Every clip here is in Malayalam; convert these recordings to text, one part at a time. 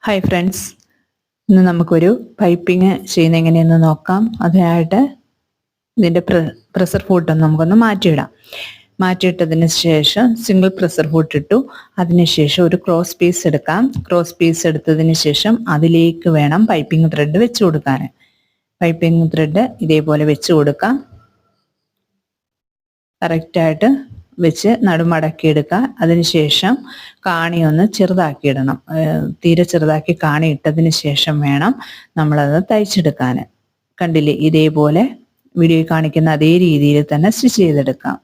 ഹായ് ഫ്രണ്ട്സ്, ഇന്ന് നമുക്കൊരു പൈപ്പിംഗ് ചെയ്യുന്ന എങ്ങനെയെന്ന് നോക്കാം. അതിനായിട്ട് ഇതിൻ്റെ പ്രഷർ ഫുട്ടൊന്ന് നമുക്കൊന്ന് മാറ്റിയിടാം. മാറ്റിയിട്ടതിന് ശേഷം സിംഗിൾ പ്രഷർ ഫുട്ട് ഇട്ടു. അതിനുശേഷം ഒരു ക്രോസ് പീസ് എടുക്കാം. ക്രോസ് പീസ് എടുത്തതിന് ശേഷം അതിലേക്ക് വേണം പൈപ്പിംഗ് ത്രെഡ് വെച്ച് കൊടുക്കാൻ. പൈപ്പിംഗ് ത്രെഡ് ഇതേപോലെ വെച്ച് കൊടുക്കാം. കറക്റ്റായിട്ട് വെച്ച് നടുമടക്കി എടുക്കുക. അതിനുശേഷം കാണി ഒന്ന് ചെറുതാക്കിയിടണം. തീരെ ചെറുതാക്കി കാണി ഇട്ടതിന് ശേഷം വേണം നമ്മളത് തയ്ച്ചെടുക്കാൻ. കണ്ടില്ലേ, ഇതേപോലെ വീഡിയോയിൽ കാണിക്കുന്ന അതേ രീതിയിൽ തന്നെ സ്റ്റിച്ച് ചെയ്തെടുക്കാം.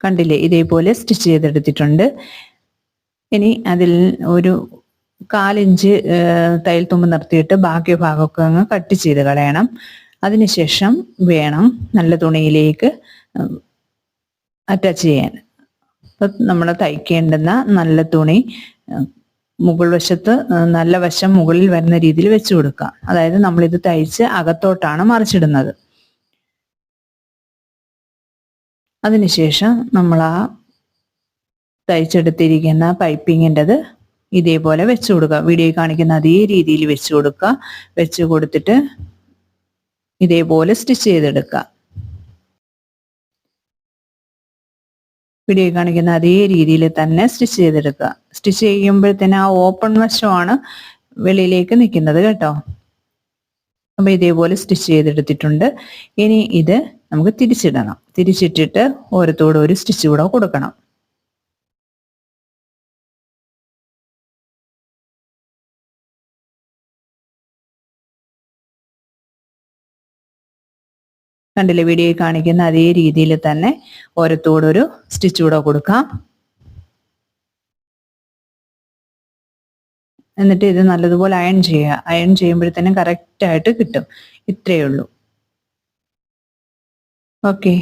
കണ്ടില്ലേ, ഇതേപോലെ സ്റ്റിച്ച് ചെയ്തെടുത്തിട്ടുണ്ട്. ഇനി അതിൽ ഒരു 1/4 ഇഞ്ച് തയ്യൽ തുമ്പ് നിർത്തിയിട്ട് ബാക്കി ഭാഗമൊക്കെ അങ്ങ് കട്ട് ചെയ്ത് കളയണം. അതിനുശേഷം വേണം നല്ല തുണിയിലേക്ക് അറ്റാച്ച് ചെയ്യാൻ. അപ്പം നമ്മൾ തയ്ക്കേണ്ടുന്ന നല്ല തുണി മുകൾ വശത്ത് നല്ല വശം മുകളിൽ വരുന്ന രീതിയിൽ വെച്ച് കൊടുക്കുക. അതായത് നമ്മളിത് തയ്ച്ച് അകത്തോട്ടാണ് മറിച്ചിടുന്നത്. അതിനുശേഷം നമ്മൾ ആ തയ്ച്ചെടുത്തിരിക്കുന്ന പൈപ്പിങ്ങിൻ്റെത് ഇതേപോലെ വെച്ച് കൊടുക്കുക. വീഡിയോയിൽ കാണിക്കുന്ന അതേ രീതിയിൽ വെച്ച് കൊടുക്കുക. വെച്ച് കൊടുത്തിട്ട് ഇതേപോലെ സ്റ്റിച്ച് ചെയ്തെടുക്കുക. വീഡിയോയിൽ കാണിക്കുന്ന അതേ രീതിയിൽ തന്നെ സ്റ്റിച്ച് ചെയ്തെടുക്കുക. സ്റ്റിച്ച് ചെയ്യുമ്പോഴത്തേന് ആ ഓപ്പൺ വശമാണ് വെളിയിലേക്ക് നിൽക്കുന്നത് കേട്ടോ. അപ്പം ഇതേപോലെ സ്റ്റിച്ച് ചെയ്തെടുത്തിട്ടുണ്ട്. ഇനി ഇത് നമുക്ക് തിരിച്ചിടണം. തിരിച്ചിട്ടിട്ട് ഓരത്തോടെ ഒരു സ്റ്റിച്ച് കൂടെ കൊടുക്കണം. കണ്ടില്ലേ, വീഡിയോയിൽ കാണിക്കുന്ന അതേ രീതിയിൽ തന്നെ ഓരത്തോടൊരു സ്റ്റിച്ച് കൂടെ കൊടുക്കാം. എന്നിട്ട് ഇത് നല്ലതുപോലെ അയൺ ചെയ്യുക. അയൺ ചെയ്യുമ്പോഴത്തേനും കറക്റ്റായിട്ട് കിട്ടും. ഇത്രയേ ഉള്ളൂ. ഓക്കെ.